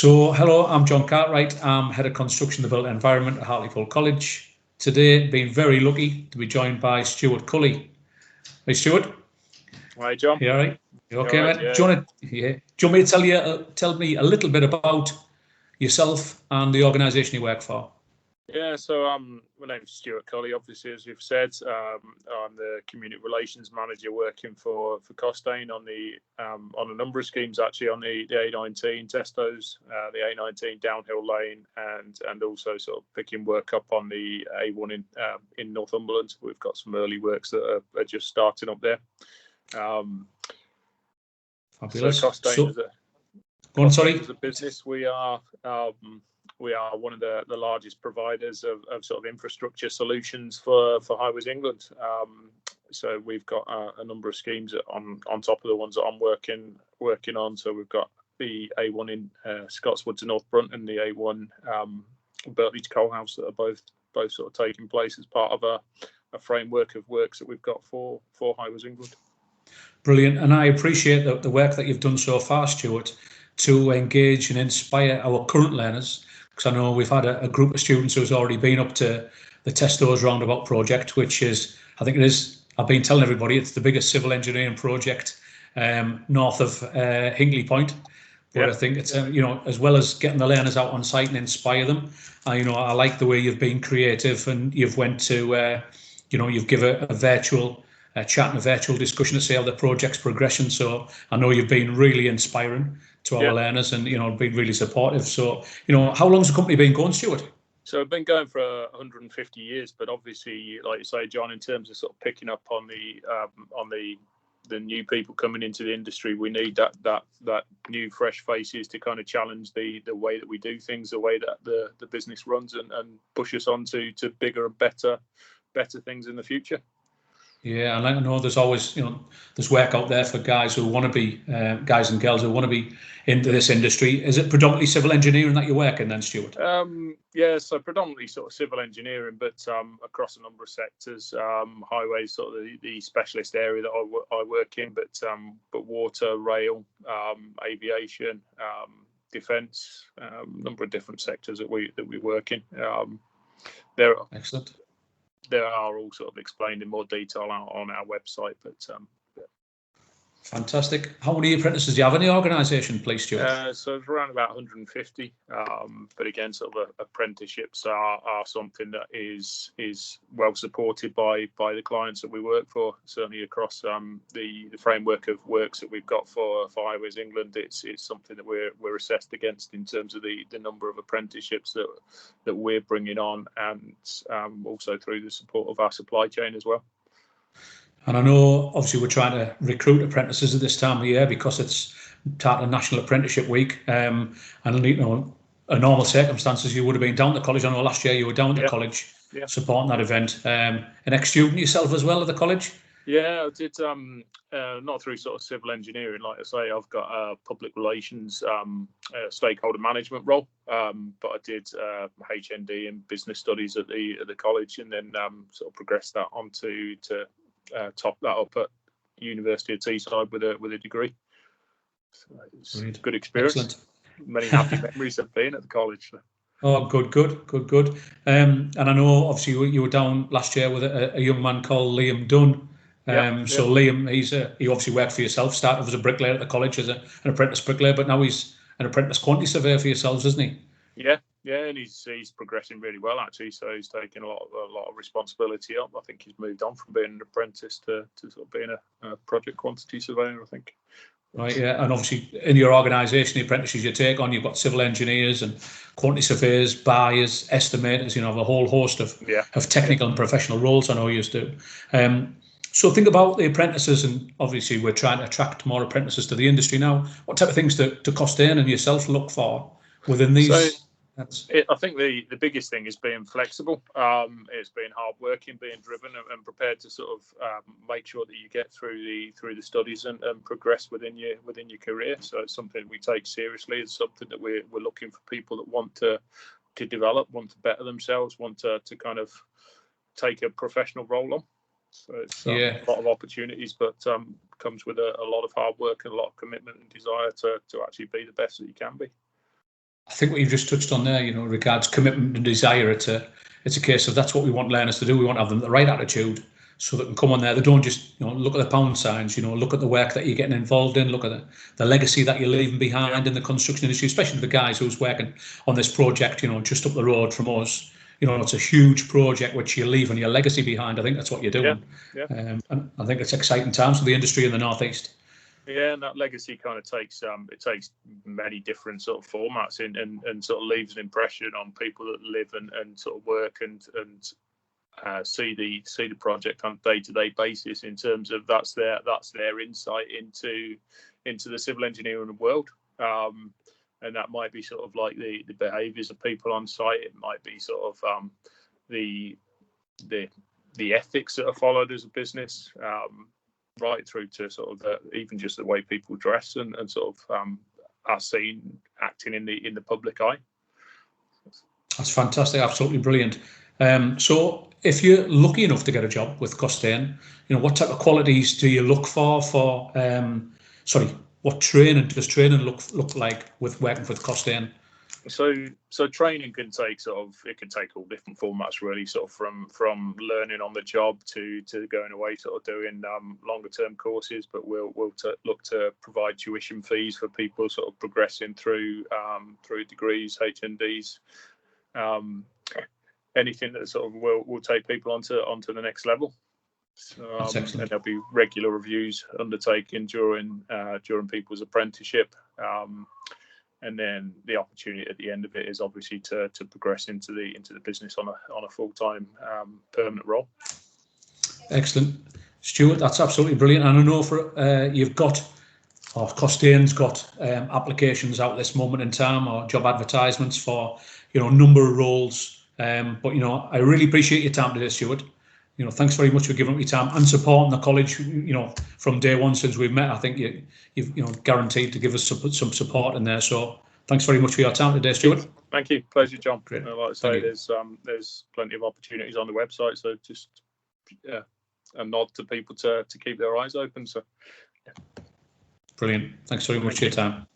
Hello, I'm John Cartwright. I'm Head of Construction, the Built Environment at Hartlepool College. Today, being very lucky to be joined by Stuart Culley. Hey, Stuart. Hi, John. You all right? You okay, right, mate? yeah. Do you want me to tell me a little bit about yourself and the organisation you work for? Yeah, so my name's Stuart Culley, obviously, as you've said. I'm the Community Relations Manager working for Costian on a number of schemes, actually, on the A19 Testos, the A19 downhill lane, and also sort of picking work up on the A1 in Northumberland. We've got some early works that are just starting up there. Fabulous. So Costian as a business, we are one of the largest providers of sort of infrastructure solutions for Highways England. So we've got a number of schemes on top of the ones that I'm working on. So we've got the A1 in Scotswood to North Brunt and the A1 Bertley to Coalhouse that are both sort of taking place as part of a framework of works that we've got for Highways England. Brilliant, and I appreciate the work that you've done so far, Stuart, to engage and inspire our current learners, because I know we've had a group of students who's already been up to the Testos Roundabout project, which is, I think it is, I've been telling everybody, it's the biggest civil engineering project north of Hinkley Point. But I think it's, as well as getting the learners out on site and inspire them, I like the way you've been creative and you've went to, you've given a virtual chat and a virtual discussion to see how the project's progression. So I know you've been really inspiring to our learners and, been really supportive. So, how long's the company been going, Stuart? So I've been going for 150 years, but obviously, like you say, John, in terms of sort of picking up on the new people coming into the industry, we need that new fresh faces to kind of challenge the way that we do things, the way that the business runs, and push us on to bigger and better things in the future. Yeah, and I know there's always, there's work out there for guys who want to be, guys and girls who want to be into this industry. Is it predominantly civil engineering that you're working then, Stuart? Yeah, so predominantly sort of civil engineering, but across a number of sectors. Highways, sort of the specialist area that I work in, but water, rail, aviation, defence, number of different sectors that we work in. Excellent. There are all sort of explained in more detail on our website, but fantastic. How many apprentices do you have in the organisation, please, Stuart? So it's around about 150. But again, sort of apprenticeships are something that is well supported by the clients that we work for. Certainly across the framework of works that we've got for Highways England, it's something that we're assessed against in terms of the number of apprenticeships that we're bringing on, and also through the support of our supply chain as well. And I know, obviously, we're trying to recruit apprentices at this time of year because it's part of National Apprenticeship Week. And in normal circumstances, you would have been down to college. I know last year you were down to college supporting that event. An ex-student yourself as well at the college? Yeah, I did. Not through sort of civil engineering, like I say. I've got a public relations stakeholder management role, but I did HND in business studies at the college, and then sort of progressed that onto to top that up at University of Teesside with a degree. So it's a good experience. Excellent. Many happy memories of being at the college. Oh, good. And I know, obviously, you were down last year with a young man called Liam Dunn. So Liam, he obviously worked for yourself, started as a bricklayer at the college as an apprentice bricklayer, but now he's an apprentice quantity surveyor for yourselves, isn't he? Yeah, and he's progressing really well, actually. So he's taken a lot of responsibility up. I think he's moved on from being an apprentice to sort of being a project quantity surveyor, I think. Right, yeah, and obviously in your organisation, the apprentices you take on, you've got civil engineers and quantity surveyors, buyers, estimators, a whole host of technical and professional roles. I know you do. So think about the apprentices, and obviously we're trying to attract more apprentices to the industry now. What type of things to Costian and yourself look for within these? I think the biggest thing is being flexible. It's being hardworking, being driven, and prepared to sort of make sure that you get through the studies and progress within your career. So it's something we take seriously. It's something that we're looking for people that want to develop, want to better themselves, want to kind of take a professional role on. So it's a lot of opportunities, but comes with a lot of hard work and a lot of commitment and desire to actually be the best that you can be. I think what you've just touched on there, regards commitment and desire, it's a case of that's what we want learners to do. We want to have them the right attitude so they can come on there. They don't just look at the pound signs, look at the work that you're getting involved in, look at the legacy that you're leaving behind in the construction industry, especially the guys who's working on this project, just up the road from us. It's a huge project which you're leaving your legacy behind. I think that's what you're doing. And I think it's exciting times for the industry in the Northeast. Yeah, and that legacy kind of takes many different sort of formats and sort of leaves an impression on people that live and sort of work and see the project on a day-to-day basis, in terms of that's their insight into the civil engineering world. And that might be sort of like the behaviours of people on site. It might be sort of the ethics that are followed as a business, right through to sort of even just the way people dress and sort of are seen acting in the public eye. That's fantastic, absolutely brilliant. So if you're lucky enough to get a job with Costian, what type of qualities do you look for? What training does training look like with working with Costian? So training can take all different formats, really, sort of from learning on the job to going away, sort of doing longer term courses. But we'll look to provide tuition fees for people sort of progressing through degrees, HNDs, anything that sort of will take people onto the next level. And there'll be regular reviews undertaken during people's apprenticeship. And then the opportunity at the end of it is obviously to progress into the business on a full-time permanent role. Excellent, Stuart. That's absolutely brilliant. And I know Costian's got applications out at this moment in time, or job advertisements for a number of roles. But I really appreciate your time today, Stuart. Thanks very much for giving up your time and supporting the college. From day one since we've met, I think you've guaranteed to give us some support in there. So thanks very much for your time today, Stuart. Thank you. Pleasure, John. Great. Like I say, there's plenty of opportunities on the website. So just a nod to people to keep their eyes open. So brilliant. Thanks very much for your time.